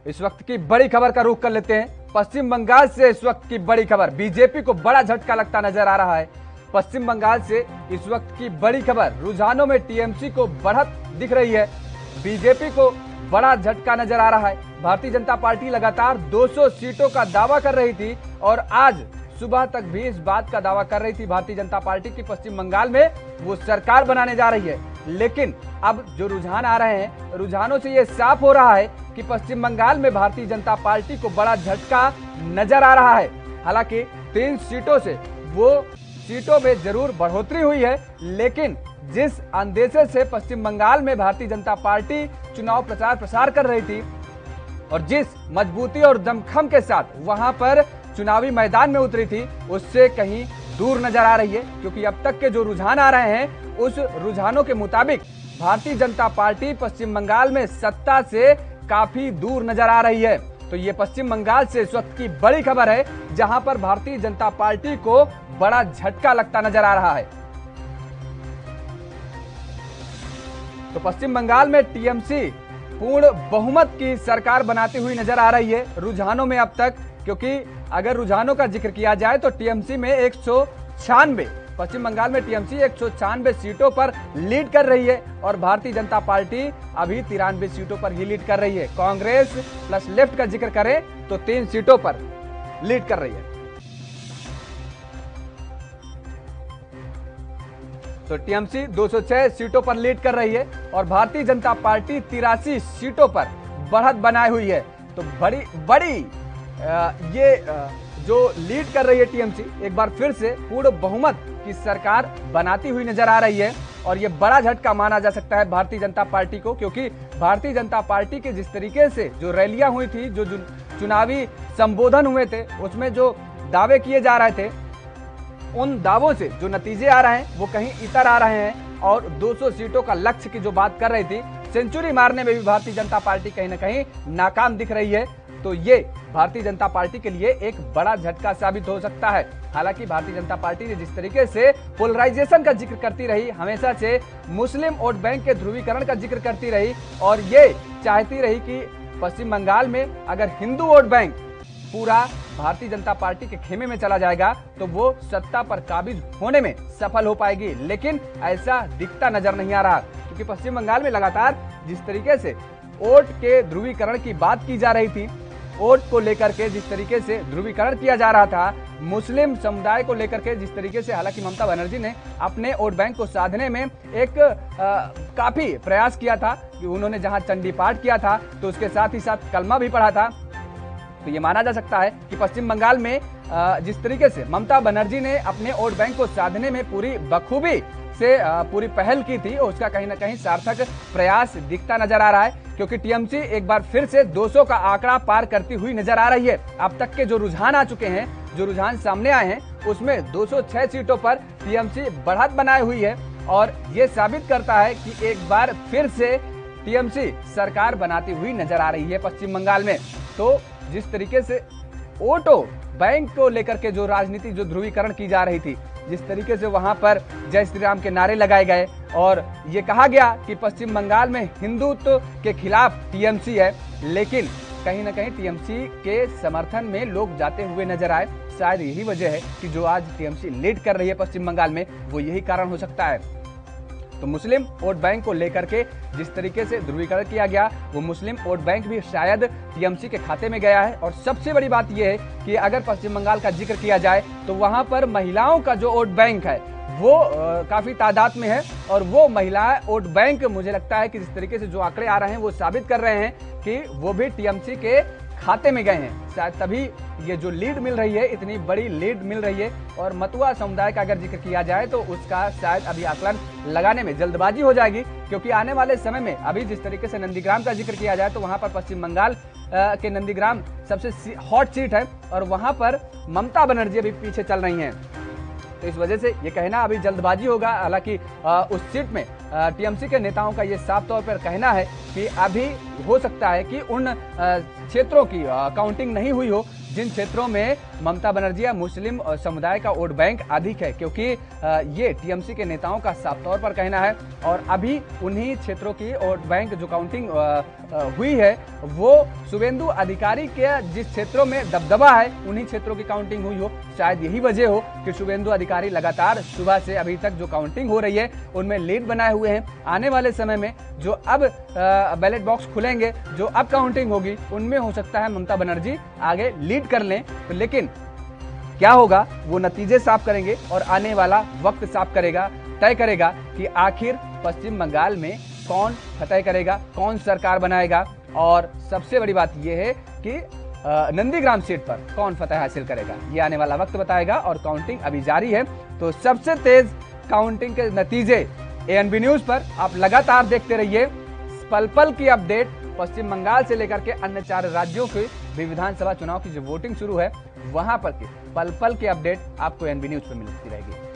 इस वक्त की बड़ी खबर का रुख कर लेते हैं। पश्चिम बंगाल से इस वक्त की बड़ी खबर, बीजेपी को बड़ा झटका लगता नजर आ रहा है। पश्चिम बंगाल से इस वक्त की बड़ी खबर, रुझानों में टीएमसी को बढ़त दिख रही है, बीजेपी को बड़ा झटका नजर आ रहा है। भारतीय जनता पार्टी लगातार 200 सीटों का दावा कर रही थी और आज सुबह तक भी इस बात का दावा कर रही थी भारतीय जनता पार्टी की पश्चिम बंगाल में वो सरकार बनाने जा रही है। लेकिन अब जो रुझान आ रहे हैं, रुझानों से ये साफ हो रहा है कि पश्चिम बंगाल में भारतीय जनता पार्टी को बड़ा झटका नजर आ रहा है। हालांकि 3 सीटों से वो सीटों में जरूर बढ़ोतरी हुई है, लेकिन जिस अंदेशे से पश्चिम बंगाल में भारतीय जनता पार्टी चुनाव प्रचार प्रसार कर रही थी और जिस मजबूती और दमखम के साथ वहां पर चुनावी मैदान में उतरी थी, उससे कहीं दूर नजर आ रही है। क्योंकि अब तक के जो रुझान आ रहे हैं, उस रुझानों के मुताबिक भारतीय जनता पार्टी पश्चिम बंगाल में सत्ता से काफी दूर नजर आ रही है। तो ये पश्चिम बंगाल से इस वक्त की बड़ी खबर है, जहां पर भारतीय जनता पार्टी को बड़ा झटका लगता नजर आ रहा है। तो पश्चिम बंगाल में टीएमसी पूर्ण बहुमत की सरकार बनाती हुई नजर आ रही है रुझानों में अब तक। क्योंकि अगर रुझानों का जिक्र किया जाए तो टीएमसी में 196, पश्चिम बंगाल में टीएमसी 196 सीटों पर लीड कर रही है और भारतीय जनता पार्टी अभी 93 सीटों पर ही लीड कर रही है। कांग्रेस प्लस लेफ्ट का जिक्र करें तो 3 सीटों पर लीड कर रही है। तो टीएमसी 206 सीटों पर लीड कर रही है और भारतीय जनता पार्टी 83 सीटों पर बढ़त बनाई हुई है। तो बड़ी ये जो लीड कर रही है टीएमसी, एक बार फिर से पूर्ण बहुमत की सरकार बनाती हुई नजर आ रही है और ये बड़ा झटका माना जा सकता है भारतीय जनता पार्टी को। क्योंकि भारतीय जनता पार्टी के जिस तरीके से जो रैलियां हुई थी, जो चुनावी संबोधन हुए थे, उसमें जो दावे किए जा रहे थे, उन दावों से जो नतीजे आ रहे हैं वो कहीं इतर आ रहे हैं। और 200 सीटों का लक्ष्य की जो बात कर रही थी, सेंचुरी मारने में भी भारतीय जनता पार्टी कहीं ना कहीं नाकाम दिख रही है। तो ये भारतीय जनता पार्टी के लिए एक बड़ा झटका साबित हो सकता है। हालांकि भारतीय जनता पार्टी ने जिस तरीके से पोलराइजेशन का जिक्र करती रही, हमेशा से मुस्लिम वोट बैंक के ध्रुवीकरण का जिक्र करती रही और ये चाहती रही कि पश्चिम बंगाल में अगर हिंदू वोट बैंक पूरा भारतीय जनता पार्टी के खेमे में चला जाएगा तो वो सत्ता पर काबिज होने में सफल हो पाएगी। लेकिन ऐसा दिखता नजर नहीं आ रहा, क्योंकि पश्चिम बंगाल में लगातार जिस तरीके से वोट के ध्रुवीकरण की बात की जा रही थी, वोट को लेकर के जिस तरीके से ध्रुवीकरण किया जा रहा था, मुस्लिम समुदाय को लेकर के जिस तरीके से, हालांकि ममता बनर्जी ने अपने वोट बैंक को साधने में एक काफी प्रयास किया था कि उन्होंने जहां चंडी पाठ किया था तो उसके साथ ही साथ कलमा भी पढ़ा था। तो ये माना जा सकता है कि पश्चिम बंगाल में जिस तरीके से ममता बनर्जी ने अपने वोट बैंक को साधने में पूरी बखूबी से पूरी पहल की थी, उसका कहीं ना कहीं सार्थक प्रयास दिखता नजर आ रहा है। क्योंकि टीएमसी एक बार फिर से 200 का आंकड़ा पार करती हुई नजर आ रही है। अब तक के जो रुझान आ चुके हैं, जो रुझान सामने आए हैं, उसमें 206 सीटों पर टीएमसी बढ़त बनाई हुई है और ये साबित करता है कि एक बार फिर से टीएमसी सरकार बनाती हुई नजर आ रही है पश्चिम बंगाल में। तो जिस तरीके से वोटों बैंक को लेकर के जो राजनीति, जो ध्रुवीकरण की जा रही थी, जिस तरीके से वहां पर जय श्री राम के नारे लगाए गए और ये कहा गया कि पश्चिम बंगाल में हिंदुत्व के खिलाफ टीएमसी है, लेकिन कहीं ना कहीं टीएमसी के समर्थन में लोग जाते हुए नजर आए। शायद यही वजह है कि जो आज टीएमसी लीड कर रही है पश्चिम बंगाल में, वो यही कारण हो सकता है। तो मुस्लिम वोट बैंक को लेकर के जिस तरीके से ध्रुवीकरण किया गया, वो मुस्लिम वोट बैंक भी शायद टीएमसी के खाते में गया है। और सबसे बड़ी बात यह है कि अगर पश्चिम बंगाल का जिक्र किया जाए तो वहां पर महिलाओं का जो वोट बैंक है वो काफी तादाद में है और वो महिला वोट बैंक, मुझे लगता है कि जिस तरीके से जो आंकड़े आ रहे हैं वो साबित कर रहे हैं कि वो भी टीएमसी के खाते में गए हैं। शायद तभी ये जो लीड मिल रही है, इतनी बड़ी लीड मिल रही है। और मतुआ समुदाय का अगर जिक्र किया जाए तो उसका शायद अभी आकलन लगाने में जल्दबाजी हो जाएगी, क्योंकि आने वाले समय में अभी जिस तरीके से नंदीग्राम का जिक्र किया जाए तो वहां पर पश्चिम बंगाल के नंदीग्राम सबसे हॉट सीट है और वहां पर ममता बनर्जी अभी पीछे चल रही हैं। तो इस वजह से ये कहना अभी जल्दबाजी होगा। हालांकि उस सीट में टीएमसी के नेताओं का ये साफ तौर पर कहना है कि अभी हो सकता है कि उन क्षेत्रों की काउंटिंग नहीं हुई हो जिन क्षेत्रों में ममता बनर्जी या मुस्लिम समुदाय का वोट बैंक अधिक है, क्योंकि ये टीएमसी के नेताओं का साफ तौर पर कहना है। और अभी उन्हीं क्षेत्रों की वोट बैंक जो काउंटिंग हुई है वो शुभेंदु अधिकारी के जिस क्षेत्रों में दबदबा है उन्हीं क्षेत्रों की काउंटिंग हुई हो। शायद यही वजह हो कि शुभेंदु अधिकारी लगातार सुबह से अभी तक जो काउंटिंग हो रही है उनमें लीड बनाए हुए हैं। आने वाले समय में जो अब बैलेट बॉक्स खुलेंगे, जो अब काउंटिंग होगी, उनमें हो सकता है ममता बनर्जी आगे लीड कर लें। तो लेकिन क्या होगा वो नतीजे साफ करेंगे और आने वाला वक्त साफ करेगा, तय करेगा कि आखिर पश्चिम बंगाल में कौन फतह करेगा, कौन सरकार बनाएगा। और सबसे बड़ी बात यह है कि नंदीग्राम सीट पर कौन फतह हासिल करेगा, ये आने वाला वक्त बताएगा। और काउंटिंग अभी जारी है, तो सबसे तेज काउंटिंग के नतीजे एएनबी न्यूज पर आप लगातार देखते रहिए। पल पल की अपडेट पश्चिम बंगाल से लेकर के अन्य 4 राज्यों के भी विधानसभा चुनाव की जो वोटिंग शुरू है वहां पर की पल पल की अपडेट आपको एएनबी न्यूज पर मिलती रहेगी।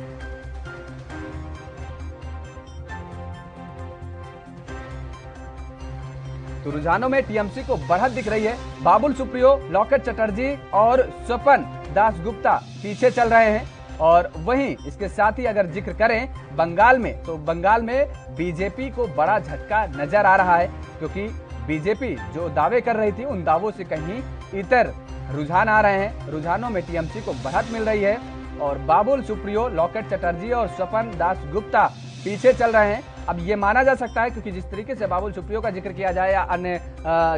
तो रुझानों में टीएमसी को बढ़त दिख रही है। बाबुल सुप्रियो, लॉकेट चटर्जी और स्वपन दास गुप्ता पीछे चल रहे हैं। और वहीं इसके साथ ही अगर जिक्र करें बंगाल में, तो बंगाल में बीजेपी को बड़ा झटका नजर आ रहा है, क्योंकि बीजेपी जो दावे कर रही थी उन दावों से कहीं इतर रुझान आ रहे हैं। रुझानों में टीएमसी को बढ़त मिल रही है और बाबुल सुप्रियो, लॉकेट चटर्जी और स्वपन दास गुप्ता पीछे चल रहे हैं। अब ये माना जा सकता है क्योंकि जिस तरीके से बाबुल सुप्रियो का जिक्र किया जाए या अन्य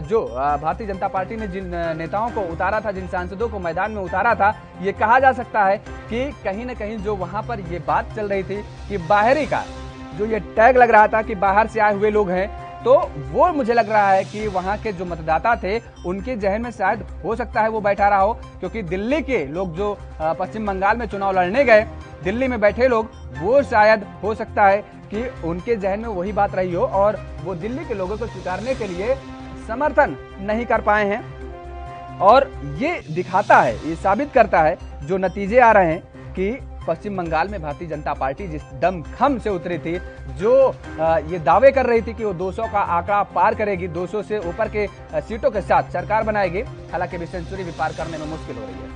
जो भारतीय जनता पार्टी ने जिन नेताओं को उतारा था, जिन सांसदों को मैदान में उतारा था, ये कहा जा सकता है कि कहीं न कहीं जो वहां पर ये बात चल रही थी कि बाहरी का जो ये टैग लग रहा था कि बाहर से आए हुए लोग हैं, तो वो मुझे लग रहा है कि वहां के जो मतदाता थे उनके जहन में शायद हो सकता है वो बैठा रहा हो, क्योंकि दिल्ली के लोग जो पश्चिम बंगाल में चुनाव लड़ने गए, दिल्ली में बैठे लोग, वो शायद हो सकता है कि उनके जहन में वही बात रही हो और वो दिल्ली के लोगों को स्वीकारने के लिए समर्थन नहीं कर पाए हैं। और ये दिखाता है, ये साबित करता है जो नतीजे आ रहे हैं कि पश्चिम बंगाल में भारतीय जनता पार्टी जिस दमखम से उतरी थी, जो ये दावे कर रही थी कि वो 200 का आंकड़ा पार करेगी, 200 से ऊपर के सीटों के साथ सरकार बनाएगी, हालांकि अभी सेंचुरी भी पार करने में मुश्किल हो रही है।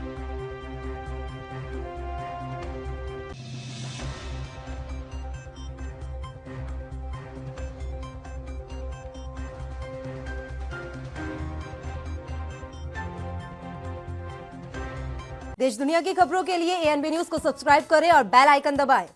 देश दुनिया की खबरों के लिए एएनबी न्यूज को सब्सक्राइब करें और बेल आइकन दबाएं।